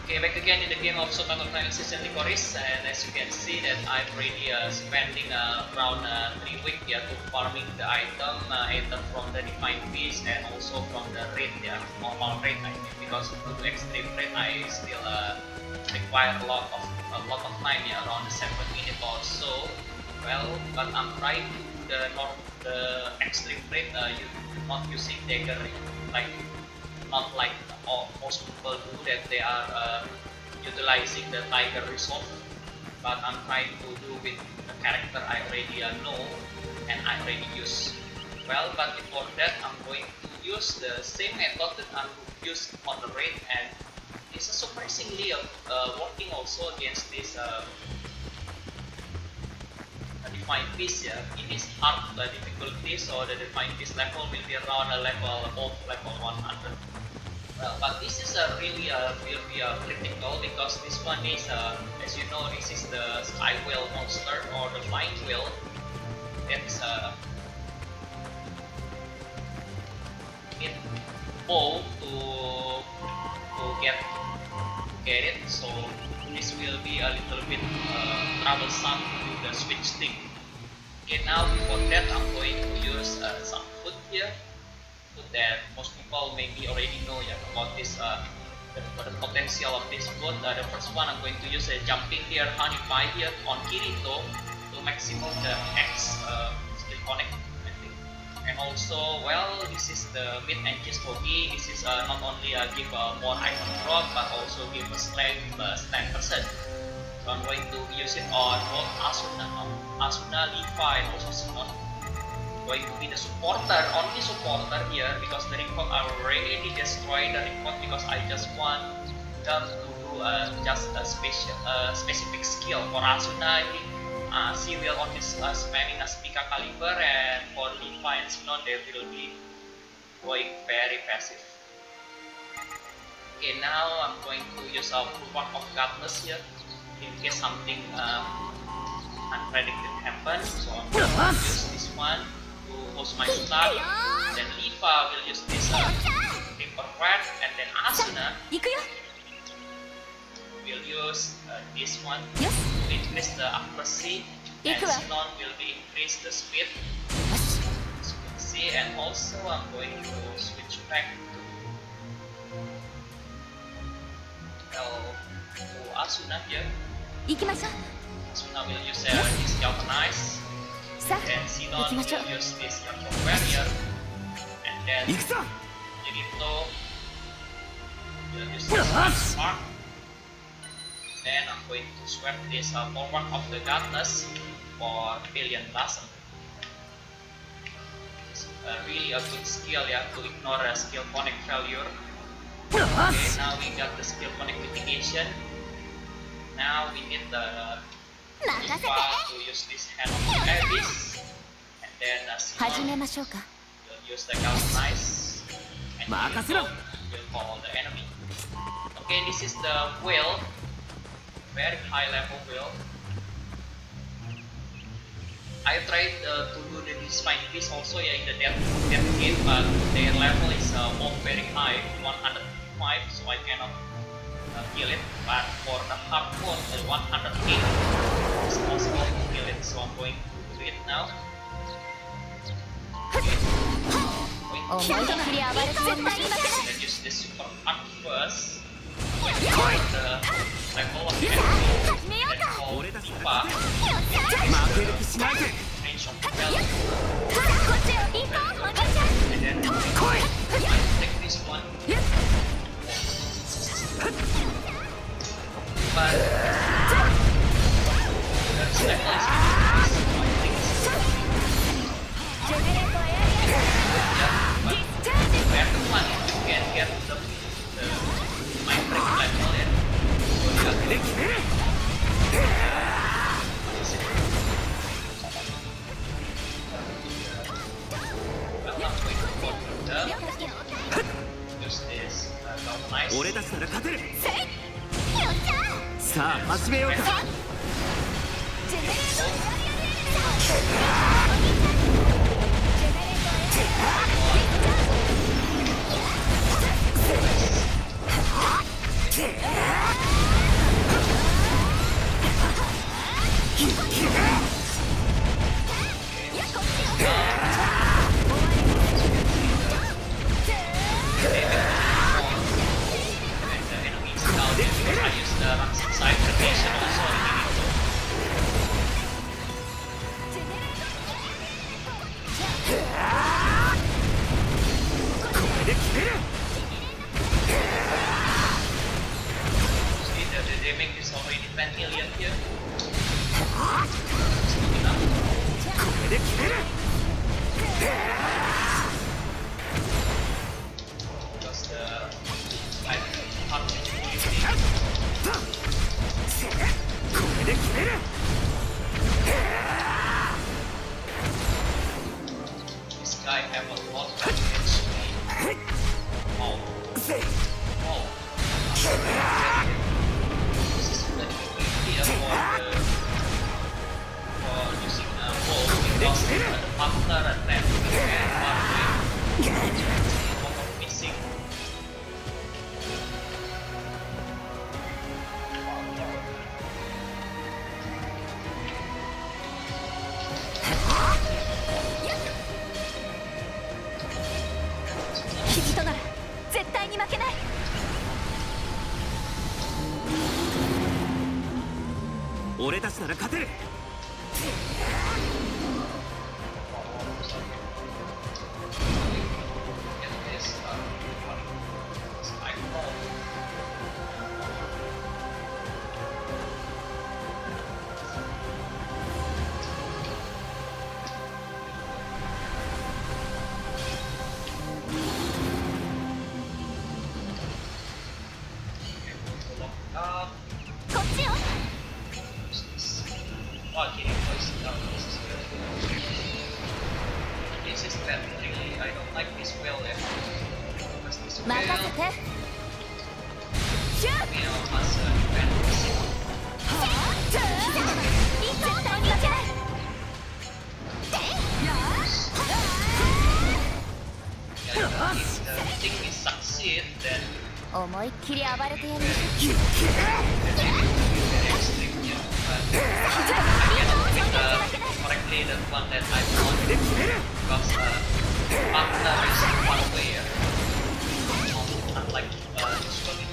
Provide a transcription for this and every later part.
Okay, back again in the game of SwordArtOnline AlicizationLycoris, and as you can see that I'm already spending around 3 weeks to farming the item, either from the Divine Beast and also from the raid, normal raid I think, because to do extreme raid I still require a lot of time, around 7 minutes or so. Well, but I'm trying the extreme raid not using dagger, not like most people do, that they are utilizing the tiger resolve, but I'm trying to do with the character I already know and I already use. Well, but before that I'm going to use the same method that I'm used on the raid, and it's surprisingly working also against this Divine Beast. It is hard difficulty, so the Divine Beast level will be around a level above level 100. But this is really will be critical, because this one is, as you know, this is the Skycrawl monster or the flying wheel. It's need bow to get it, so this will be a little bit troublesome to the switch stick. Okay, now before that I'm going to use some food here. That most people maybe already know about this, the potential of this food. The first one I'm going to use a jumping deer honey pie here on Kirito to maximum the X skill connect, I think. And also, well, this is the mid and cheese bogey. This is not only give more item drop, but also give a strength 10%. So I'm going to use it on both Asuna, Leafa, and also Sinon. Going to be the supporter, only supporter here, because the record I already destroyed the record, because I just want them to do just a specific skill. For Asuna, she will only spamming a Spica Caliber, and for Leafa and Sinon they will be going very passive. Okay, now I'm going to use a Bulwark of Godness here in case something unpredicted happens. So I'm going to use this one to host my start. Then Leafa will use this Reaper Rat, and then Asuna will use this one to increase the accuracy, and Sinon will be increase the speed. As you can see, and also I'm going to switch back to Asuna here. Asuna will use this Galvanize. And Sinon will use this Warrior, and then Kirito will use this Spark. Then I'm going to swap this Bulwark of the Godness for Billion Blossom. It's really a good skill to ignore a skill connect failure. Okay, now we got the skill connect mitigation. Now we need the Leafa to use this Hand of the Abyss, and then Sinon will use the Galvanize, and Kirito will call the enemy. Okay, this is the Wield, very high level Wield. I tried to do the Divine Beast also in the death game, but their level is very high, 105, so I cannot kill it. But for the hardcore, 108 is possible to kill it, so I'm going to do it now. Then use this super art first. I'm going to the level of the enemy, then call Leafa, range of the belt, and then take this one. But the level is where the one you can get the mind break level, so I'm going to go further. Use this Galvanize. さあ始めようか。俺たちなら勝てる。思いっきり暴れてやる。Correctly, the one that I want because partner is one player, unlike usually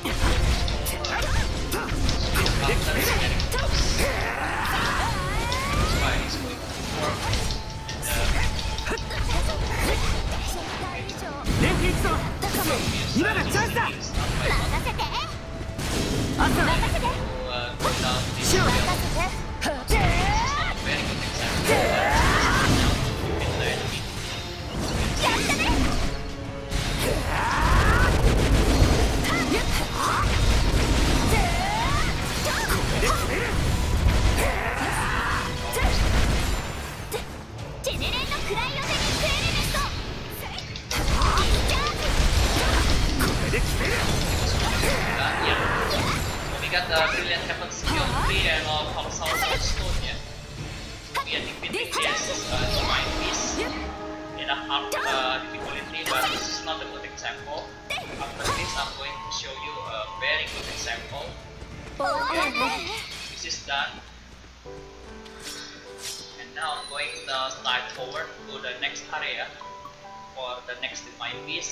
partner is getting close. That's why it's going to work.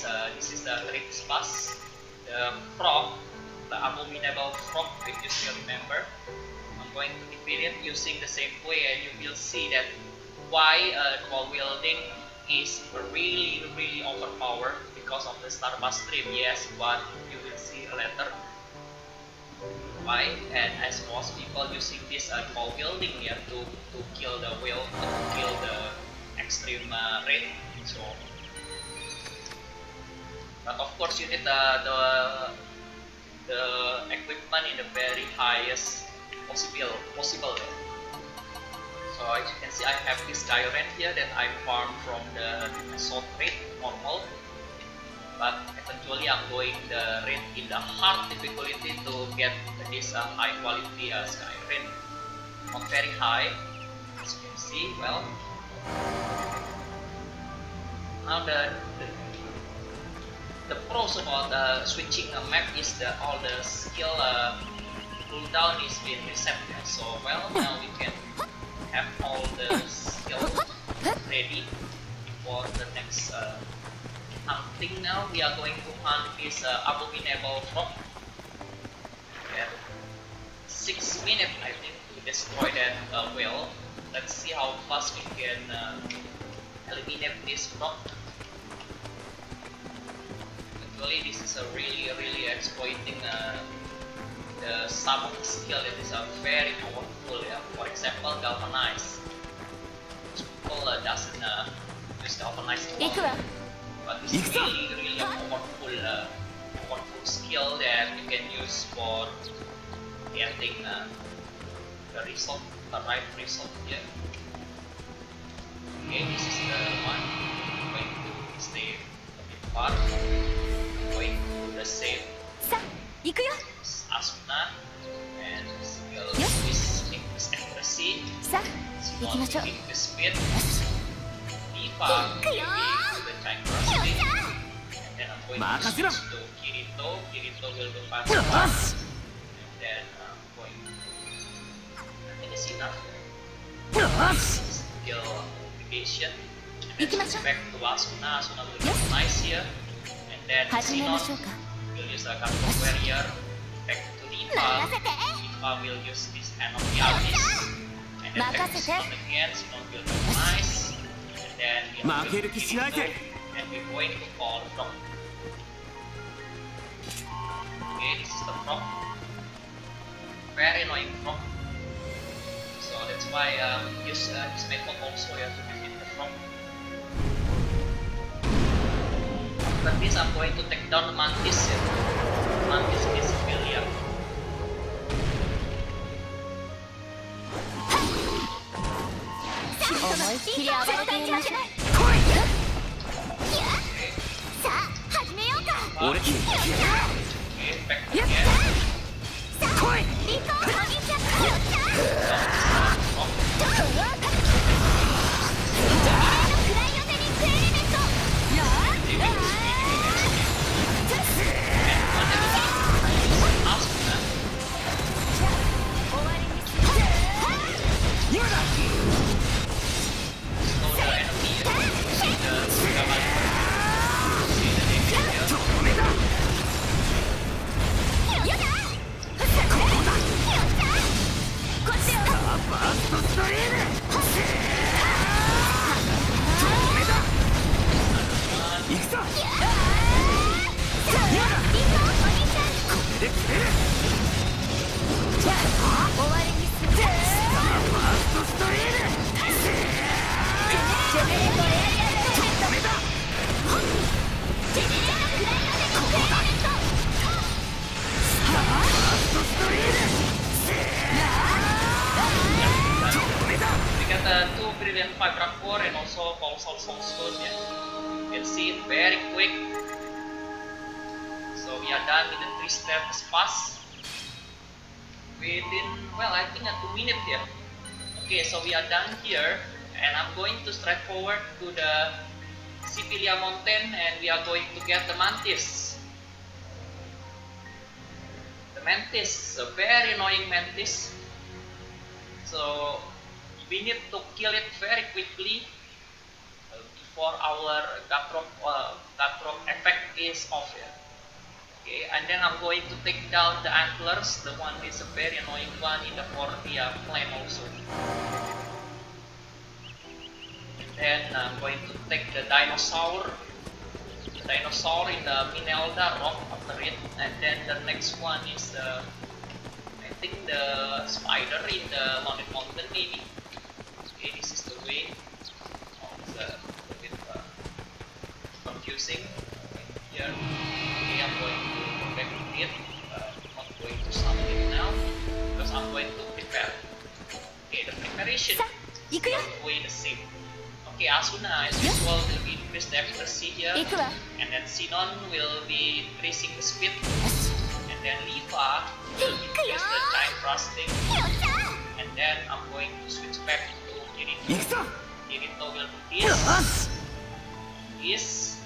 And this is the Treitis Pass, the frog, the Abominable frog, if you still remember. I'm going to defeat it using the same way, and you will see that why while wielding is really overpowered because of the Star Pass stream, yes, but you will see later why. And as most people using this while wielding here to kill the whale, to kill the extreme raid, so. But of course, you need the equipment in the very highest possible. So as you can see, I have this Gyren here that I farmed from the assault rate normal. But eventually, I'm going the rate in the hard difficulty to get this high quality Gyren. Not very high, as you can see. Well, now the pros about switching a map is that all the skill cooldown is being reset. Yeah. So well, now we can have all the skill ready for the next hunting. Now we are going to hunt this Abominable frog. Yeah. 6 minutes I think to destroy that whale. Let's see how fast we can eliminate this frog. Actually, this is a really exploiting the summon skill that is very powerful. Yeah. For example, galvanize. People doesn't use galvanize alone, but it's really a powerful skill that you can use for getting the result, the right result here. Okay, this is the one. I'm going to stay a bit far. I'm going to the same Asuna and skill increase accuracy. Sinon increase speed. Leafa to the time crossing. And then I'm going to switch to Kirito. Kirito will do fast. And then I'm going to, I think it's enough. Skill multiplication. And then switch back to Asuna. Asuna will be nice here. And then Sinon will use a couple of warrior. Back to Leafa. Leafa will use this hand of the abyss. And then back to Sinon again. Sinon will be nice. And then we are going to Kirito. And we're going to call frog. Okay, this is the frog. Very annoying frog. So that's why use this method also to defeat the frog. After this, I'm going to take down the mantis. Mantis is Sivilia. Okay, back again. And also Colossal Soulstone, yeah. You can see it very quick. So we are done with the 3 steps pass within, well, I think 2 minutes here. Okay, so we are done here, and I'm going to straight forward to the Sivilia mountain, and we are going to get the mantis. The mantis, a very annoying mantis. So we need to kill it very quickly before our Godhorn effect is off here. Okay, and then I'm going to take down the antlers. The one is a very annoying one in the Cordea Plains also. And then I'm going to take the dinosaur. The dinosaur in the Minelda rock after it. And then the next one is I think the spider in the Haunted Mountain maybe. Okay, this is the way. Oh, it's a bit confusing. Here. Okay, I'm going to go back to it. I'm not going to summon it now because I'm going to prepare. Okay, the preparation is going the same. Okay, Asuna as usual will be increase the accuracy here, and then Sinon will be increasing the speed, and then Leafa will increase the time thrusting, and then I'm going to switch back to Kirito. Kirito will do this,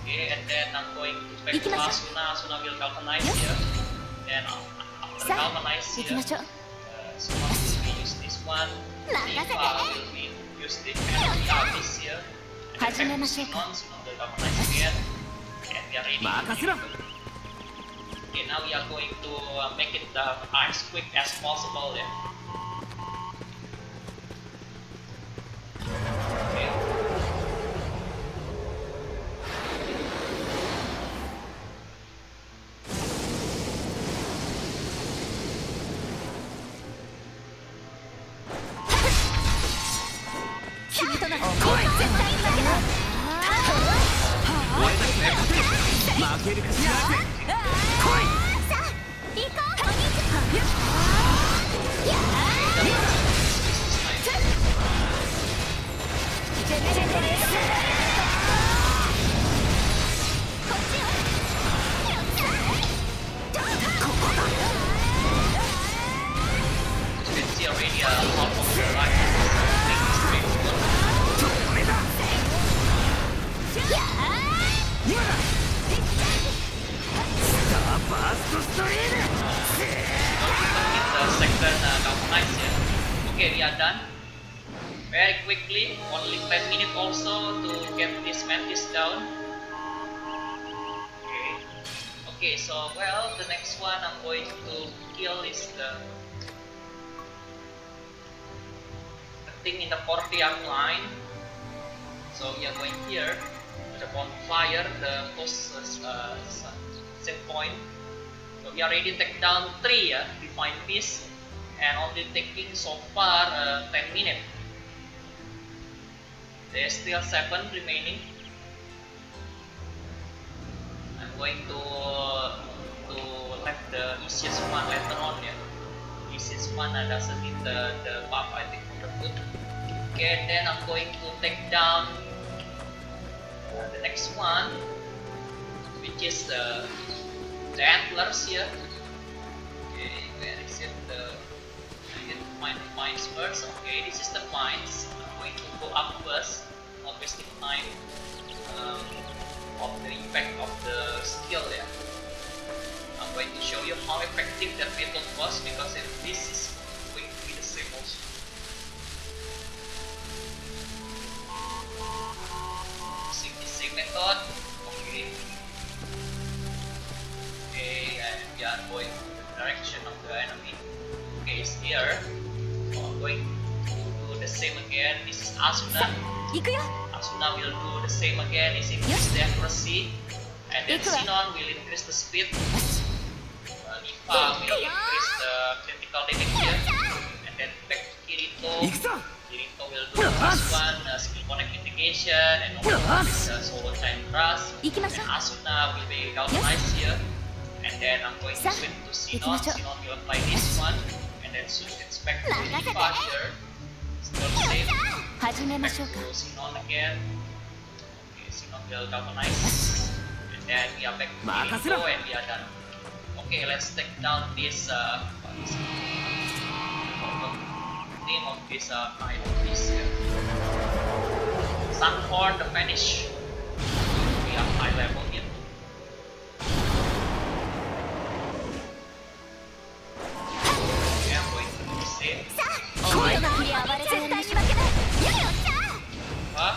Okay, and then I'm going to back to Asuna. Asuna will galvanize here. Then after galvanize here, Asuna will use this one. Leafa will use the Abyss here. And then back to Sinon will galvanize again. And we are ready to okay, now we are going to make it as quick as possible. Yeah. Okay. Okay, we are done. Very quickly, only 10 minutes also to get this mantis down. Okay, so well, the next one I'm going to kill is the thing in the Cordea Plains. So we are going here to the bonfire, the post set point. So we are ready to take down 3 divine beasts, and only taking so far 10 minutes. There's still 7 remaining. I'm going to let the easiest one later on. Yeah, easiest one doesn't need the buff, I think, for the foot. Okay, then I'm going to take down the next one, which is the antlers here. Okay, where is it? I need to find the mines first. Okay, this is the mines. I'm going to go up first, not wasting time of the impact of the skill there. I'm going to show you how effective that method was, because this is going to be the same also. Using the same method. Okay. Okay, and we are going to the direction of the enemy. Okay, it's here. So I'm going to do the same again. This is Asuna. Asuna will do the same again. Is increase the accuracy, and then Sinon will increase the speed. Leafa will increase the critical damage here, and then back to Kirito. Kirito will do the last one, skill connect mitigation, and also this solo time thrust. And Asuna will be galvanized here, and then I'm going to switch to Sinon. Sinon will apply this one, and then switch it back to Leafa here. Still the same. Back to Sinon again. Okay, Sinon will galvanize, and then we are back to Kirito, and we are done. Okay, let's take down this name of this item is Sunhorn the Vanished. We are high level here. Okay, I'm going to do the same. Huh?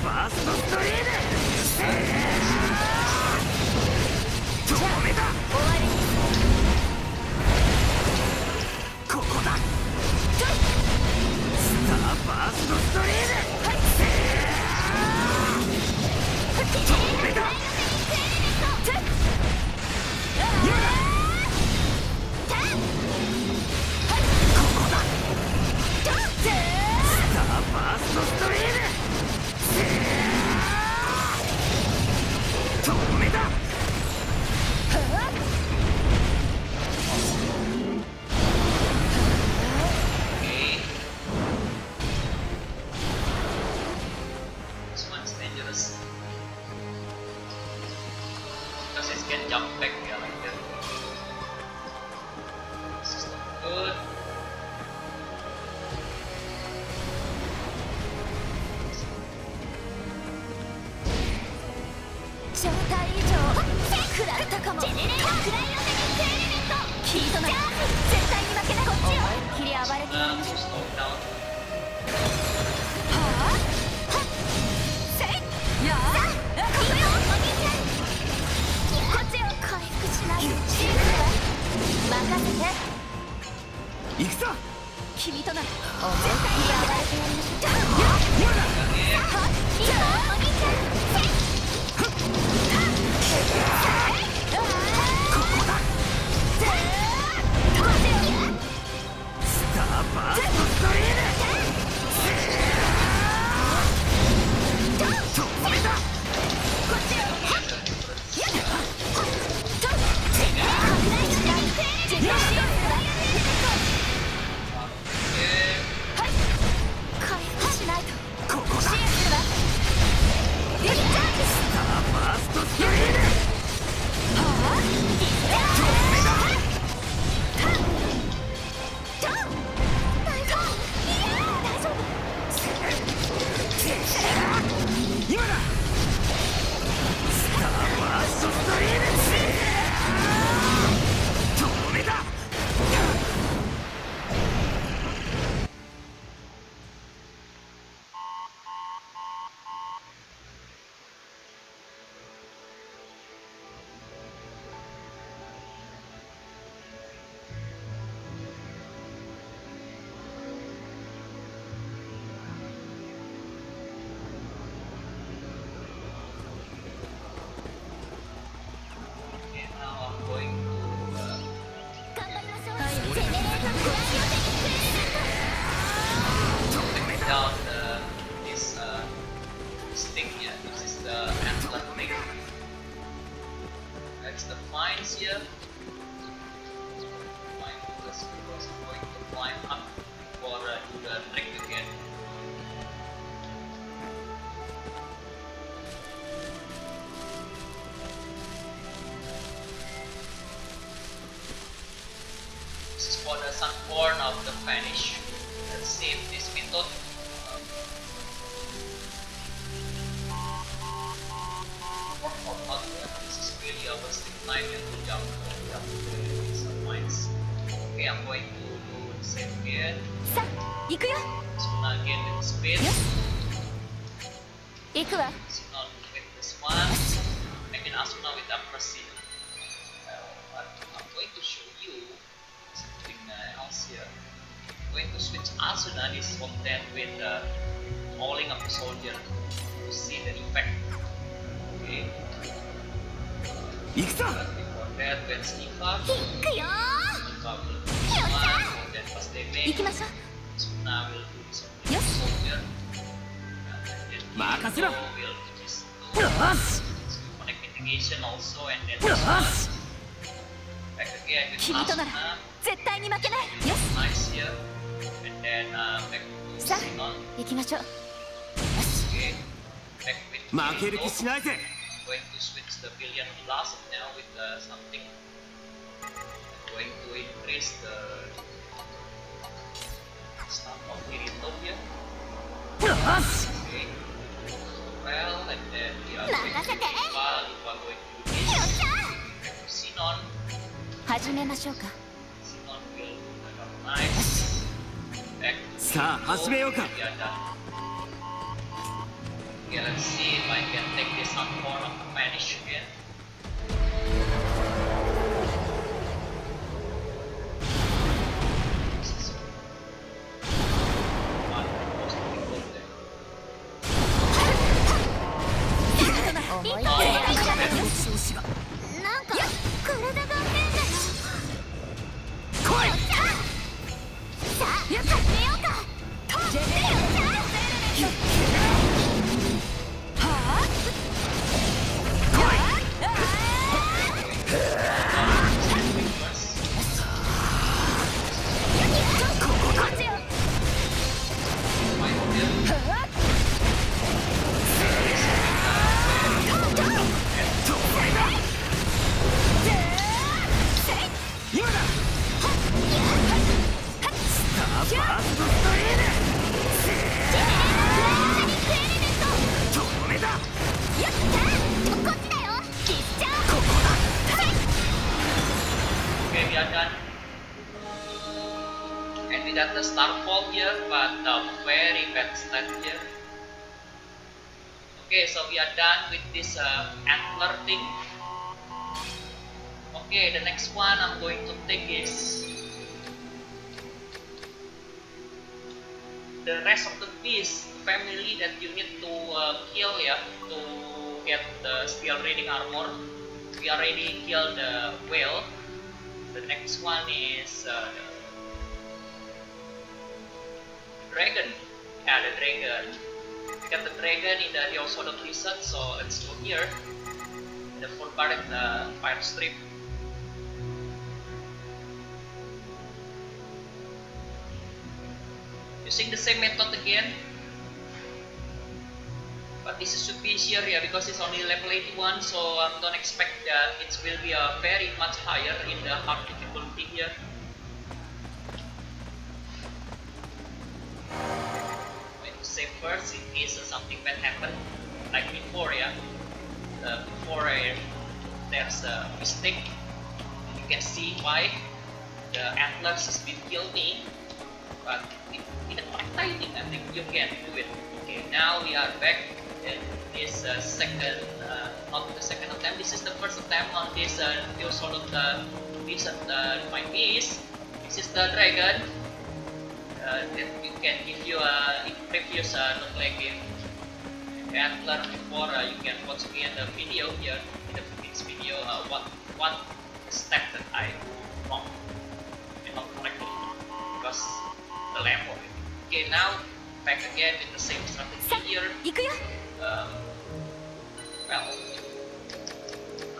ファーストストリーム止めだここだスターファーストストリーム止めだファーストストリーム止めだOkay. This one's dangerous because it can jump back here like that. This is not good. To slow down. Down this thing here. This is the antler thing. That's the mines here. Mine because I'm going to climb up before do the trick again. This is for the Sunhorn of the Vanished. Let's save this method. This is really our stick line and to jump to some mines. Okay, I'm going to do the same again. Asuna again with speed. Sinon with this one. I mean Asuna with accuracy. But I'm going to show you something else here. I'm going to switch Asuna this content with mauling up the soldier to see the effect. Okay. But before that, when Leafa will do this one, and then first they make Asuna will do something with soldier. And then Minelda will do this connect mitigation also, and then this one. Back again with Asuna. Nice here. And then back to Sinon. Okay. Back with Minelda. Going to switch the billion blast now with something. I'm going to increase the stuff of Minelda here. Okay. Well, and then we are going to Leafa going to do this. Back to Sinon. Sinon will do nice. Back to Minelda. We are done. Okay, let's see if I can take this Sunhorn of the Vanished again. This is one most difficult there. 思いっきり調子がなんか体が変だよ来いさあやってみようかジェネレーションはぁ来い Okay, we are done. And we got the Starfall here, but very bad stat here. Okay, so we are done with this antler thing. Okay, the next one I'm going to take is the rest of the beast family that you need to kill, yeah, to get the steel reading armor. We already killed the whale. The next one is the dragon. Yeah, the dragon. We got the dragon in the Deusoldort lizard, so let's go here. The full part of the fire strip. Using the same method again, but this should be easier, yeah, because it's only level 81, so don't expect that it will be very much higher in the hard difficulty here. Going to save first in case something bad happen, like before, yeah. Before there's a mistake, you can see why the antlers has been killed me, but in a tiny, I think you can do it. Okay, now we are back. And this second, not the second attempt, this is the first attempt on this Deusoldort Divine Beast. This is the dragon that you can give you in previous non-play game. The antler before, you can watch me in the video here, in the previous video, what step that I do wrong and not correctly, because the level. Okay, now back again with the same strategy here. Well,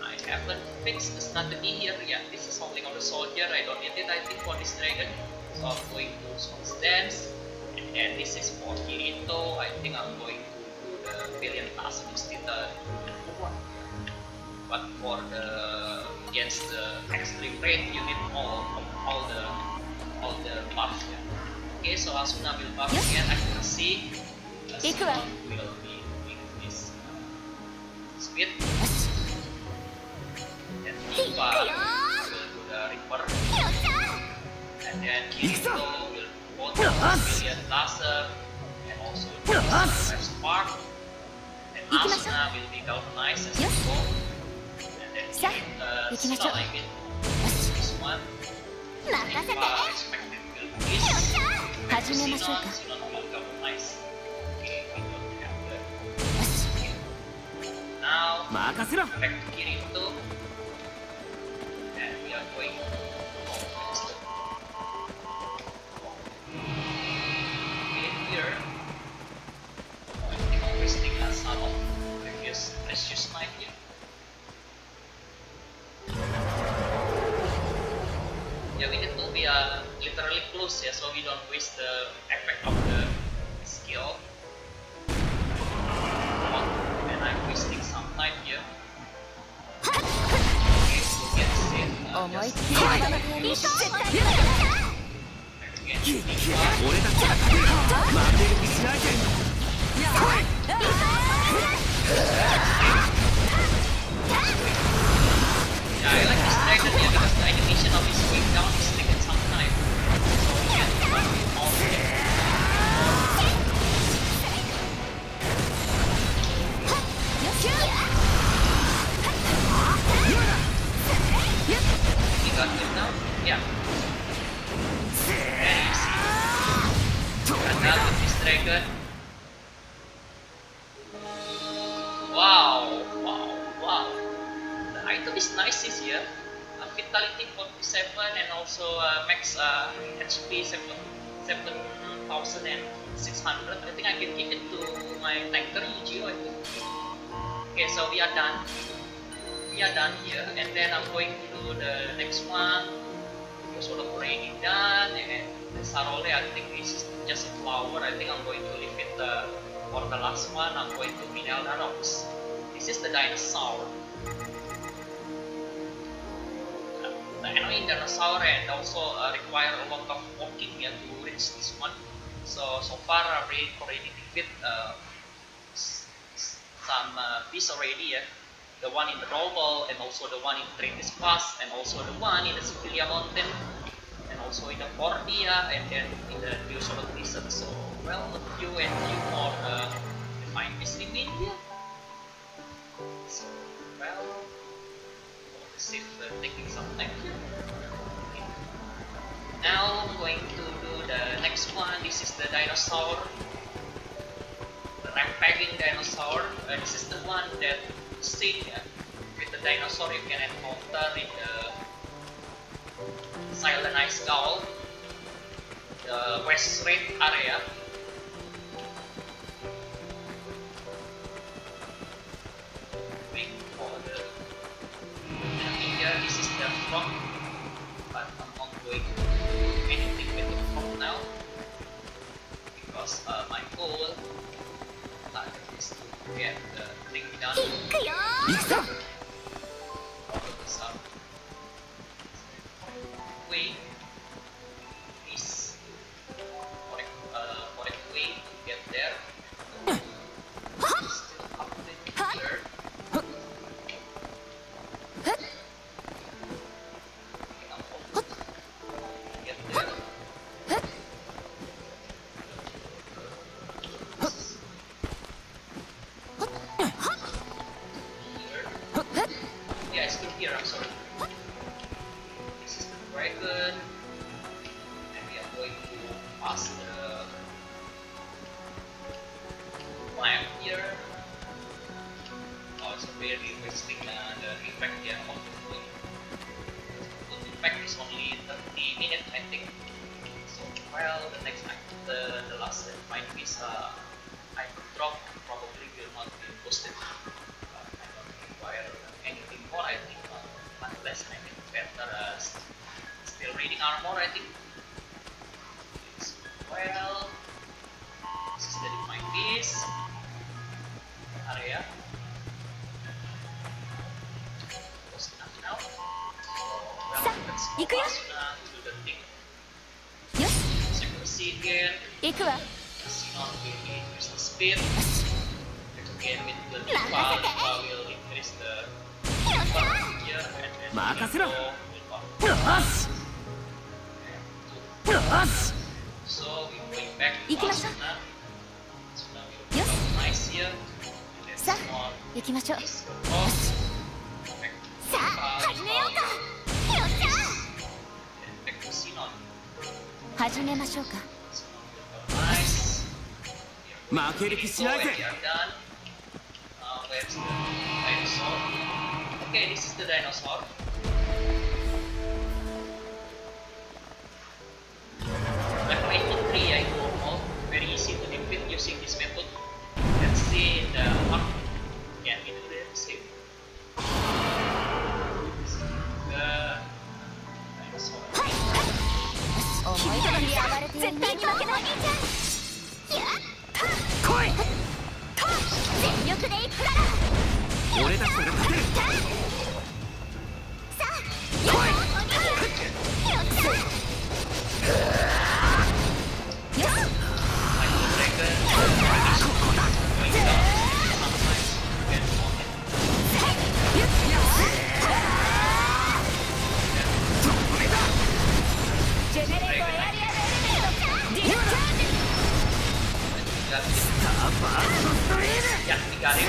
I haven't fixed the strategy here. Yeah, this is holding on the soldier. I don't need it, I think, for this dragon. So I'm going to Swan's Dance. And then this is for Kirito. I think I'm going to do the billion task instead of the one. But for the against the extreme raid, you need all the buffs. Yeah. Okay, so Asuna will buff again accuracy. Sinon will be doing this speed. Then Leafa will do the Reaper. And then Kirito will both billion laser and also the spark. And Asuna will be galvanized as well. And then Sinon, I mean, this one. Leafa expected will be this. Sinon will galvanize. Now, back to Kirito, and we are going here. I think I'm wasting some of previous precious knife here. Yeah, we need to be literally close, yeah, so we don't waste the effect of the skill. And I'm wasting some time here. Okay, so get it. Yeah, I like this dragon here because the animation of his going down is taking some time. So we can run with all of them. dragon. Wow. The item is nice this year. Vitality 47 and also max HP 7,600. I think I can give it to my tanker Yu-Gi-Oh! I think. Okay, so we are done. We are done here, and then I'm going to do the next one. Sort of already done, and the Sarole, I think this is just a flower. I think I'm going to leave it for the last one. I'm going to Minelda Rocks. This is the dinosaur. The annoying dinosaur, and also require a lot of walking to reach this one. So far I already defeat some beasts already. The one in the Raubal, and also the one in Treitis Pass, and also the one in the Sivilia mountain, and also in the Cordea, and then in the Deusoldort. So, well, a few more defined beasts remain here. So, well, save taking some time here. Okay. Now I'm going to do the next one. This is the dinosaur, the rampaging dinosaur. This is the one that same with the dinosaur you can encounter in the Silent Ice Gaol, the West Red area. Wait for the enemy here. This is the frog, but I'm not going to do anything with the frog now because my goal is to get the thing done. Way is correct way to get there. Still up here. Get there. Yeah, it's still here, I'm sorry. This is the dragon. And we are going to pass the lamp here. Oh, it's very wasting the effect here of the food. The effect is only 30 minutes, I think. So, well, the next the last find is item drop probably will not be posted. I don't require anything more, I think, unless I can better still reading armor, I think. Well, this is the defined piece area. Close enough now. So, well, let's go Asuna to do the thing. Secrecy again. Sinon will increase the speed. Again with the Leafa will increase the here, and then so we're going back to Asuna. Asuna will be nice here. And then Sinon is cross. Back to Leafa, and back to Sinon. Sinon will go nice. We are done. Where's the dinosaur? Okay, this is the dinosaur. Level 83, I normal. Very easy to defeat using this method. Let's see the arc. Can we do the same? The dinosaur. 絶対に負けない。来い。全力でいくから。俺たちなら勝てる。さあ、来い。Yeah, we got it.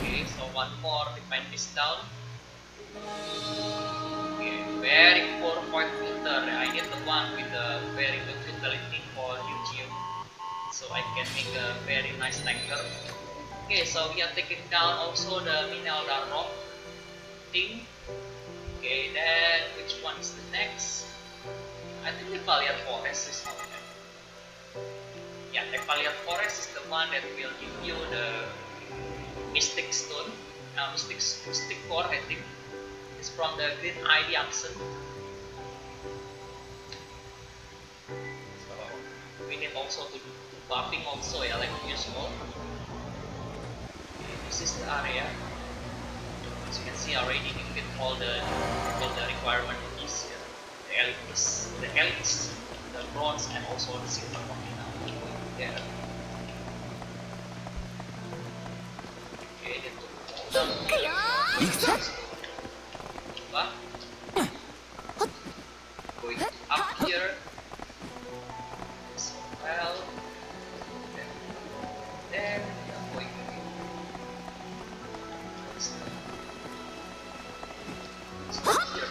Okay, so one more defend this down. Okay, very poor point filter. I need the one with the very good so I can make a very nice tanker. Okay, so we are taking down also the Minelda rock thing. Okay, then which one is the next? I think the Valiant Forest is not there. Yeah, the Valiant Forest is the one that will give you the Mystic Stone, Mystic Core, I think. It's from the Green ID Action. So we need also to do buffing also, yeah, like usual. Okay, this is the area. As you can see already, you get all the requirement is here. The elites, the bronze, and also the silver combina. Yeah. Okay, then to down here. Going up here. So well. Then we are going again. Here,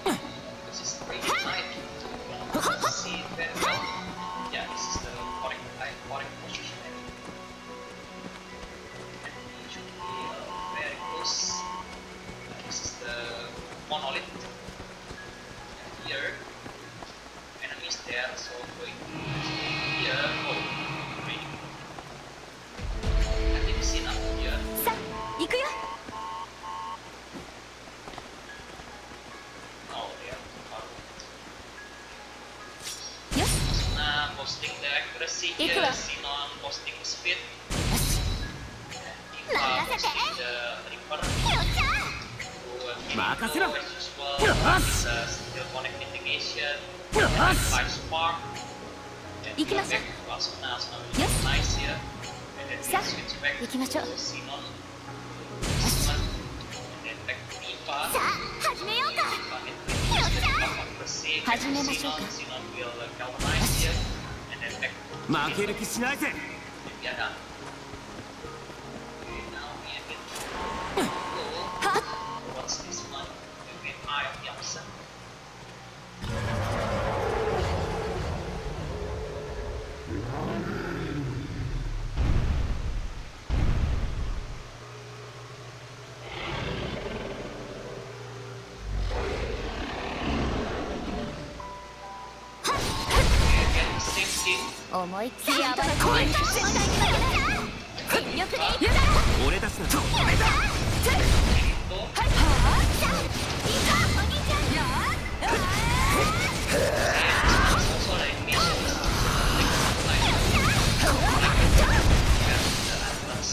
right? This is pretty night. See it very well. Yeah, this is the correct position. And it should be very close. This is the monolith. And here, enemies there, so going here. Oh, really? I think it's enough here. さあ行くよ Oh, yeah. よし Nah, posting the accuracy here, Ikulah. Sinon posting the speed, よし and Leafa posting the reaper. よっしゃ Makasih lah. As usual, it's still connect mitigation, and 5 spark. Then we Ikimasu. back to Asuna, Asuna will Yes. be nice here. And then we Sa, switch back to ikimasu. Sinon, and then back to Leafa. さあ始めようか Leafa and reduce the buff accuracy, back to Hajimemashou ka. Sinon will galvanize here, and then back to 負ける気しないぜ and we are done. Okay, now we are going to go. はっ What's this one? The Great Eye of the Absent. Okay, again, same thing. 思いっきり暴れこい絶対に負けない全力でいくぞ俺たちだと Kirito. はいはあさあいいかお兄ちゃんよAlso the enemies of this like the Atlas.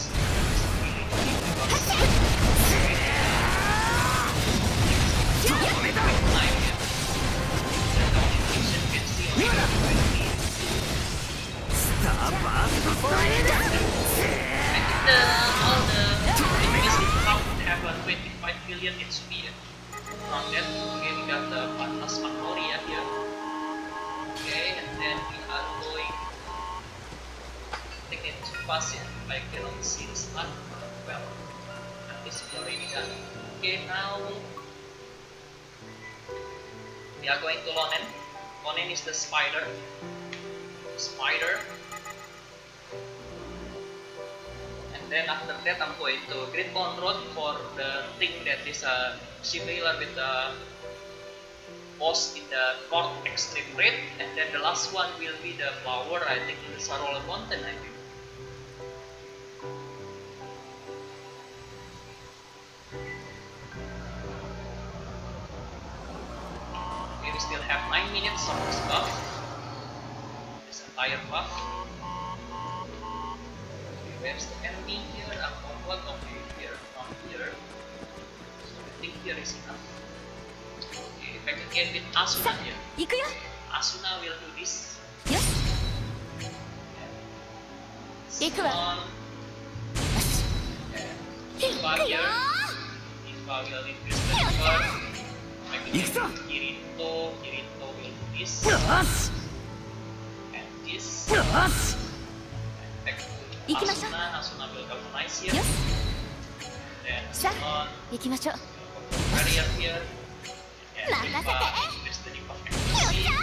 All the enemies in town have a 25 billion HP. From that, okay, we got the Atlas Magnolia here. Okay, and then we are going. I think it's too fast here. I cannot see the start. Well, at least we already done. Okay, now we are going to Lonen. Lonen is the spider. And then after that, I'm going to Greenbelt Road for the thing that is similar with the boss in the Court Extreme Raid, and then the last one will be the flower, I think, in the Sarola Mountain, I think. Okay, we still have 9 minutes of this buff. This entire buff. Okay, where's the enemy here? I'm on what? Okay, here, from here. So I think here is enough. Okay, back again with Asuna here. 行くよ Asuna will do this. よし行くわ Sinon, and 行 Leafa くよ here. Leafa will increase the number. Back again Iksa. with Kirito. Kirito will do this. よし And this. よし Back to 行きましょう Asuna. Asuna will galvanize here. よし Then さ Sinon あ行きましょう barrier here. And Nah, Leafa nasa increase the debuff accuracy. And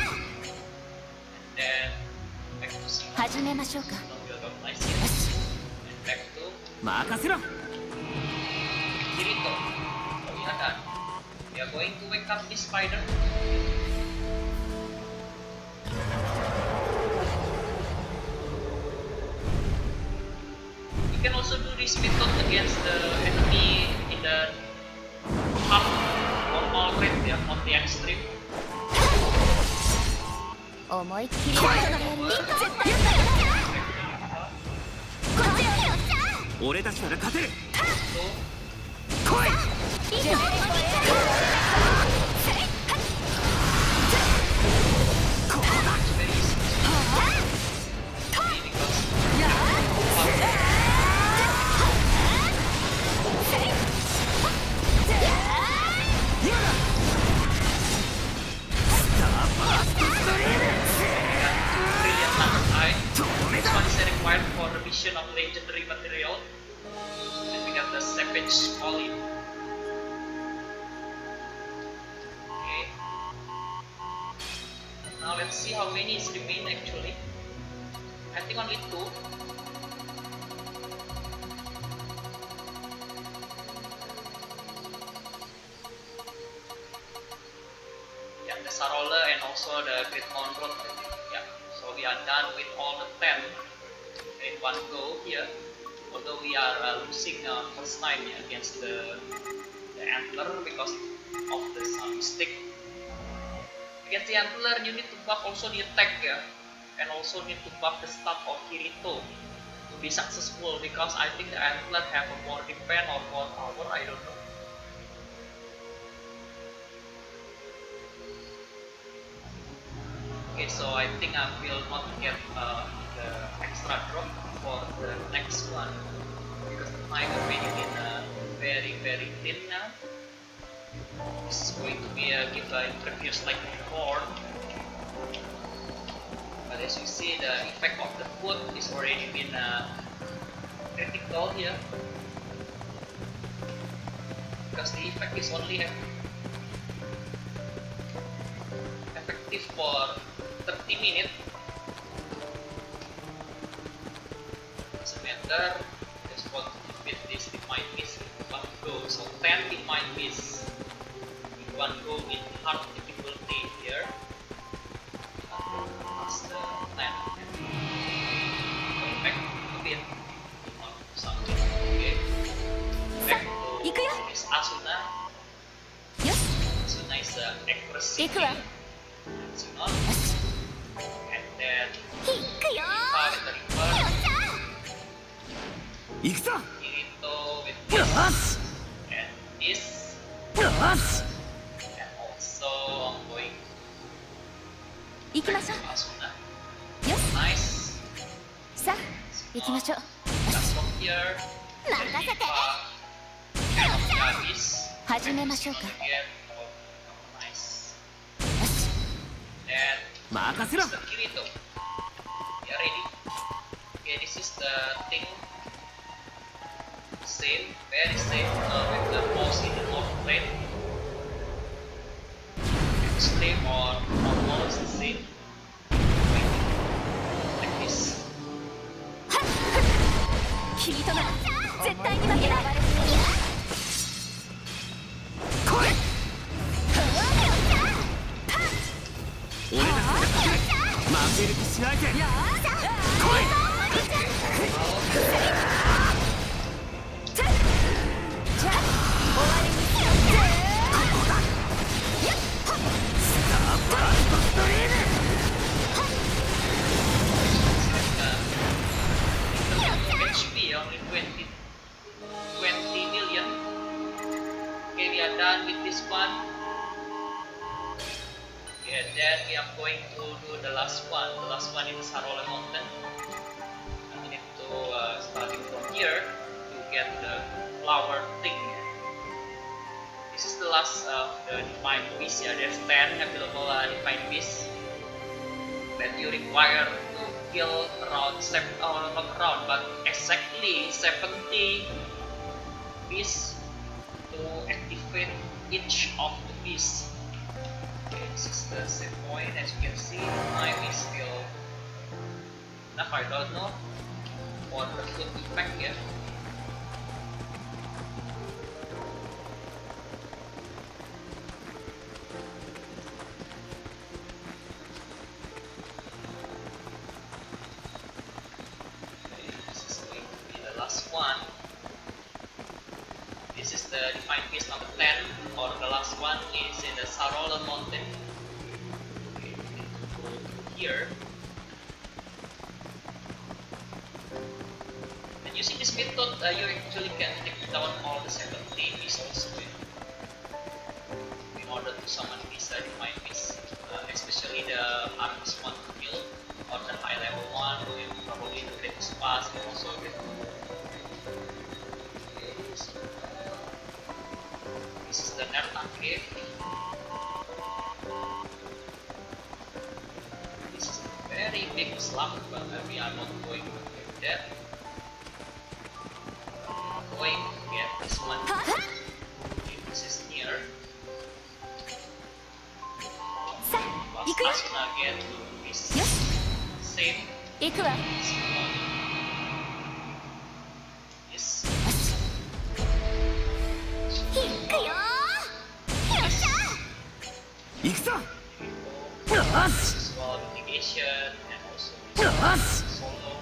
then back to Sinon. 始始めましょうか。 Wield of Lycius. And back to 任せろ Kirito. So we are done. We are going to wake up this spider. You can also do this method against the enemy in the half normal rate, yeah, on the extreme. 思いっきりやるのね。絶対やったよ。こっちよ。俺たちなら勝てる So, 来い いいぞ。ここだ it's very easy. Because brilliant Thunder Eye. This one is required for the mission of legendary material. And we got the Savage Calling. Okay. Now let's see how many is remain actually. I think only 2. Yeah, the Sarola and also the Great Mount Road. Yeah, so we are done with all the 10 in one go here. Although we are losing first time against the Antler because of the some mistake. Against the Antler, you need to buff also the attack, yeah, and also need to buff the stat of Kirito to be successful because I think the Antler have a more defense or more power. I don't know. Okay, so I think I will not get the extra drop for the next one because the time already been very thin now. This is going to be give interviews like before, but as you see, the effect of the food is already been critical here because the effect is only effective for 30 minutes. Doesn't matter. Just want to defeat this Divine Beast in one go. So 10 Divine Beasts in one go with hard difficulty here. That's the 10. Going back a bit. Something. Okay. Back to this Asuna. Asuna is accuracy. Sinon. And then Leafa with the Reaper. 行くぞ Kirito with よ this し and this. よし And also I'm going 行きましょ to Asuna. う。よし。 Nice. さあ、行きましょう。 Last one here. Then 任せて。 Leafa. And Abyss. 始めましょうか。 Again. Oh, nice. よし。 Then 任せろ Mr. Kirito. We are ready. Okay, this is the thing. Same, very same with the boss in the North Plane. Extreme or almost the same. Like this. 君となら絶対に負けない。来い俺たちが勝てる負ける気しないぜ来い HP only 20 million. Okay, we are done with this one. Okay, then we are going to do the last one. The last one is the Sarola Mountain. We need to starting from here to get the flower thing. This is the last the Divine Beast. Yeah, there's 10 available Divine Beasts that you require to kill around not around but exactly 70 beasts to activate each of the beasts. Okay, this is the save point. As you can see, time is still enough enough, I don't know, for the food effect, yeah. Okay, this is going to be the last one. This is the Divine Beast number 10, or the last one is in the Sarola Mountain. Okay, we need to go to here. And using this method, you actually can take down all the 70 beasts also, in order to summon this Divine Beast, especially the Arms 1 build, or the high level one, with probably the Greatest Pass, and also with this is the Eartfang cave. This is a very big slump, but maybe I'm not going to get that. I'm going to get this one. Okay, this is near. Plus Asuna get this same. This one. Yes. 行くぞ。 As well mitigation and also solo.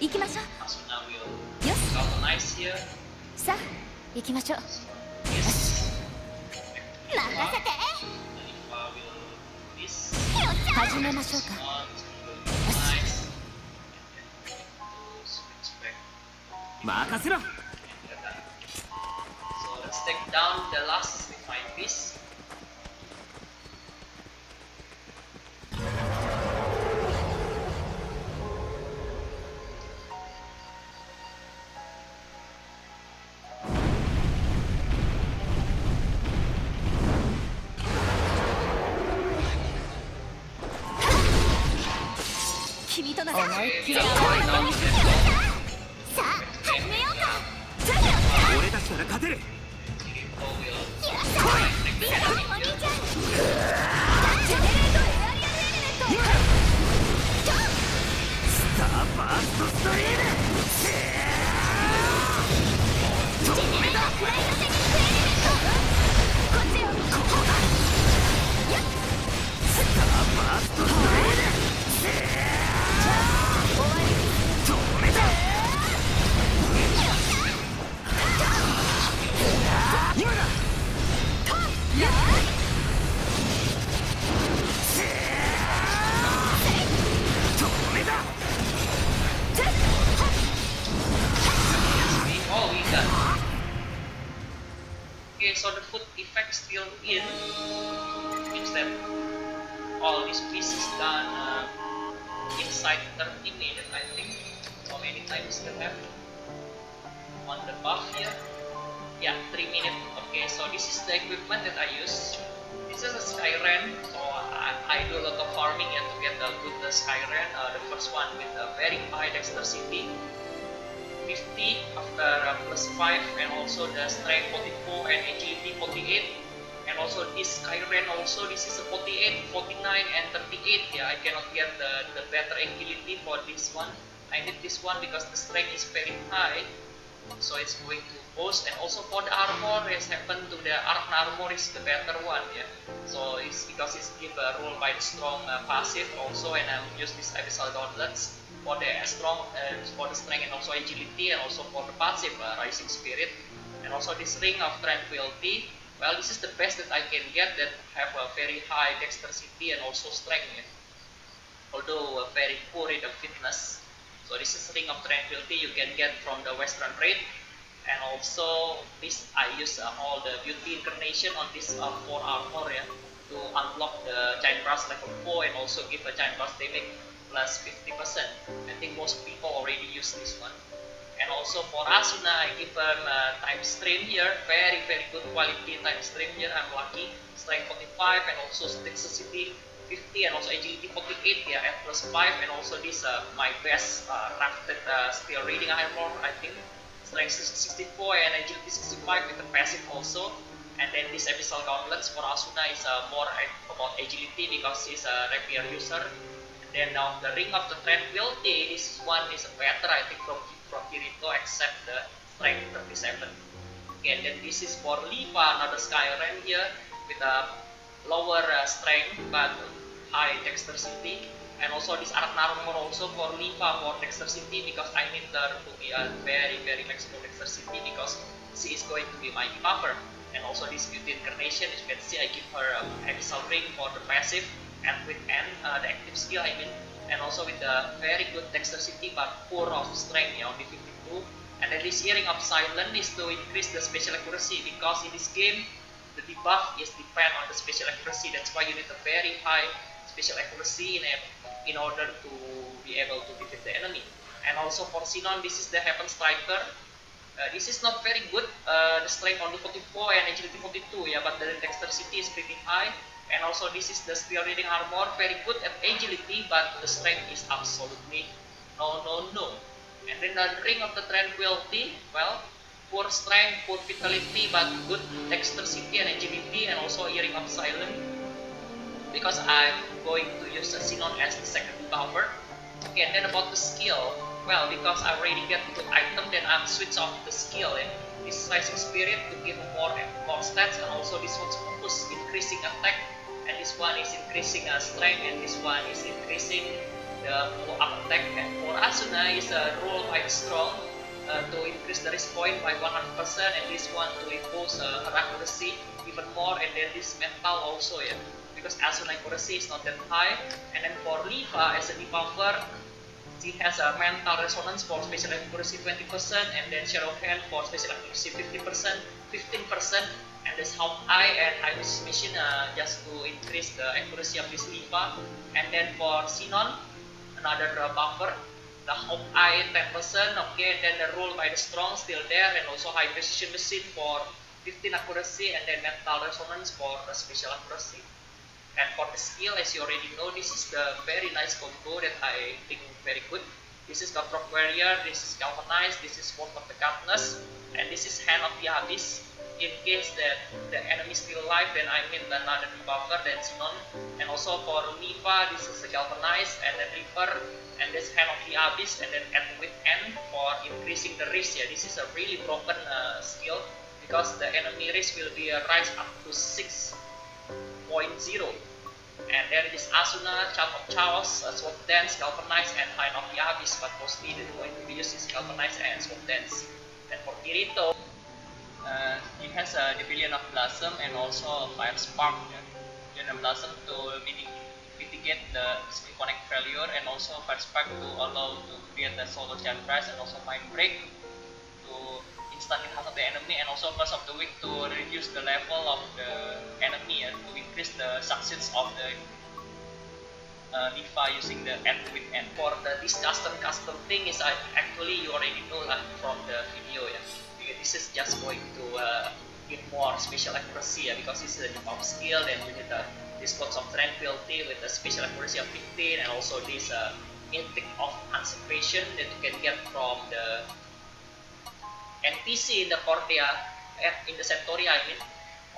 行きましょう。 Asuna will よし。 galvanize here. さあ、行きましょう。 Yes. 任せて。 Leafa will do this. 始めましょうか。 Nice. Switch back. 任せろ。 And we're done. So let's take down the last Divine Beast. Okay, now we can go. さあ、始めようか。 俺たちなら勝てる。 Leafa will よっし take ゃ。 the ジェネレー enemy ト here. エアリアルエレメント。スターバーストストリーム。止めた。フライドテニックエレメント。こっちよ。ここだ。スターバーストストリーム。終わり。止めた。今だ。やあ。止めた。 Oh, we got. Okay, so the food effect still in, which means that all these pieces done inside 30 minutes, I think. How many times still have on the buff here? Yeah, 3 minutes. Okay, so this is the equipment that I use. This is a Skyran, so I do a lot of farming to get a good Skyran. The first one with a very high dexterity, 50 after plus 5, and also the strength 44 and agility 48. And also this Skyran also, this is a 48, 49 and 38. Yeah, I cannot get the better agility for this one. I need this one because the strength is very high, so it's going to boost. And also for the armor, as happened to the armor is the better one. Yeah, so it's because it's give a rule by the strong passive also, and I use this abyssal gauntlets for the strong, for the strength and also agility, and also for the passive rising spirit, and also this ring of tranquility. Well, this is the best that I can get that have a very high dexterity and also strength. Yeah. Although very poor in the fitness. So this is ring of tranquility you can get from the Western raid, and also this I use all the beauty incarnation on this 4 armor, yeah, to unlock the giant brass level 4 and also give a giant brass damage plus 50%. I think most people already use this one. And also for Asuna, I give them time stream here, very good quality time stream here. I'm lucky, strength 45 and also dexterity 50 and also agility 48, yeah, at plus 5, and also this my best crafted steel reading armor, I think, strength 64 and agility 65 with the passive also. And then this abyssal gauntlets for Asuna is more about agility because he's a rapier user. And Then now the Ring of the Tranquility, this one is better I think from Kirito, except the strength 37. Okay, and then this is for Leafa, another Skyrim here with a lower strength but high dexterity. And also this armor also for Leafa for dexterity, because I need her to be a very maximum dexterity, because she is going to be my debuffer. And also this beauty incarnation, as you can see, I give her abyssal ring for the passive, and with N, the active skill I mean, and also with the very good dexterity but poor of strength, only 52. And then this Earring of Silence is to increase the special accuracy, because in this game the debuff is depend on the special accuracy. That's why you need a very high special accuracy in order to be able to defeat the enemy. And also for Sinon, this is the Heaven Striker. This is not very good, the strength only 44 and agility 42, but the dexterity is pretty high. And also this is the Steel Reading Armor, very good at agility, but the strength is absolutely no. And then the Ring of the Tranquility, well, poor strength, poor vitality, but good dexterity and agility, and also Earring of Silence, because I'm going to use Sinon as the second buffer. Okay, and then about the skill, well, because I already get good item, then I'm switch off the skill. This is Rising Spirit to give more stats, and also this one's focus, increasing attack, and this one is increasing strength, and this one is increasing the up attack. And for Asuna is roll by the strong to increase the risk point by 100%, and this one to impose her accuracy even more, and then this mental also, because Asuna accuracy is not that high. And then for Leafa as a debuffer, she has a mental resonance for special accuracy 20%, and then Shadow Hand for special accuracy 15%, and this Hawkeye and Iris Mission just to increase the accuracy of this Leafa. And then for Sinon, another buffer, the Hawkeye 10%, okay, and then the roll by the strong still there, and also High Precision Machine for 15 accuracy, and then mental resonance for the special accuracy. And for the skill, as you already know, this is the very nice combo that I think very good. This is Godhorn Warrior, this is Galvanize, this is Sword of the Darkness, and this is Hand of the Abyss. In case that the enemy is still alive, then I need another debuffer than Sinon. And also for Leafa, this is a Galvanize, and then Reaper, and this Hand of the Abyss, and then add with N for increasing the risk. This is a really broken skill, because the enemy risk will be rise up to 6.0. And there is Asuna, Child of Chaos, Sword Dance, Galvanize, and Hand of the Abyss, but mostly the going to be used is Galvanize and Sword Dance. And for Kirito, he has the Billion of Blossom and also Fire Spark. Billion of Blossom to mitigate the skill connect failure, and also Fire Spark to allow to create the solo chakras, and also Mind Break to instantly hurt the enemy, and also Curse of the Weak to reduce the level of the enemy and to increase the success of the Leafa using the N with N. For this custom thing is actually you already know from the video, because this is just going to give more special accuracy, because this is a debuff skill, and you need this Codes of Tranquility with a special accuracy of 15, and also this Intake of Anticipation that you can get from the NPC in the Cordea, in the Centuria I mean,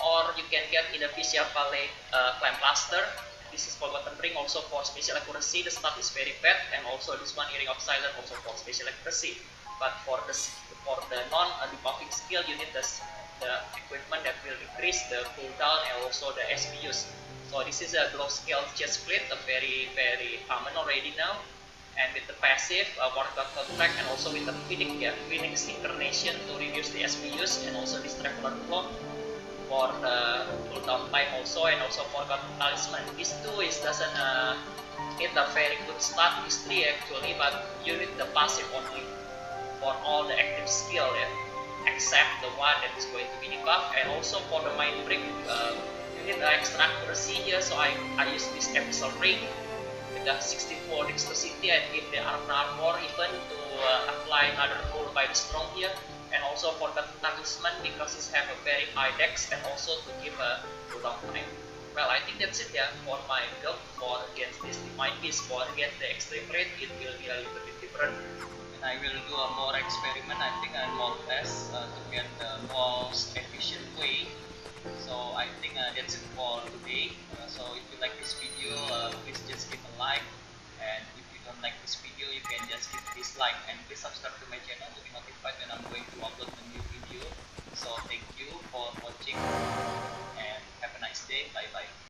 or you can get in the Visia Valley Climb Blaster. This is Forgotten Ring also for special accuracy, the stat is very bad, and also this one Earring of Silence also for special accuracy. But for the non-debuffing skill, you need the equipment that will increase the cooldown and also the SPUs. So this is a glow scale chest plate, a very common already now. And with the passive, Warcraft Contract, and also with the Phoenix Incarnation to reduce the SPUs, and also this Traveler Cloak for the cooldown time also, and also Forgotten Talisman. These two doesn't need a very good stat history actually, but you need the passive only for all the active skill, except the one that is going to be debuffed. And also for the Mind Break, you need the extra accuracy here, so I use this Abyssal Ring with the 64 dexterity, and give the armor even to apply another roll by the strong here, and also for the talisman because it have a very high dex, and also to give a cooldown time. Well, I think that's it for my build for against this divine beast. For against the extreme raid, it will be a little bit different, and I will do a more experiment, I think, and more tests to get the most efficient way. So I think that's it for today. So if you like this video, please just give a like, please give this like and please subscribe to my channel to be notified when I'm going to upload a new video. So thank you for watching and have a nice day. Bye bye.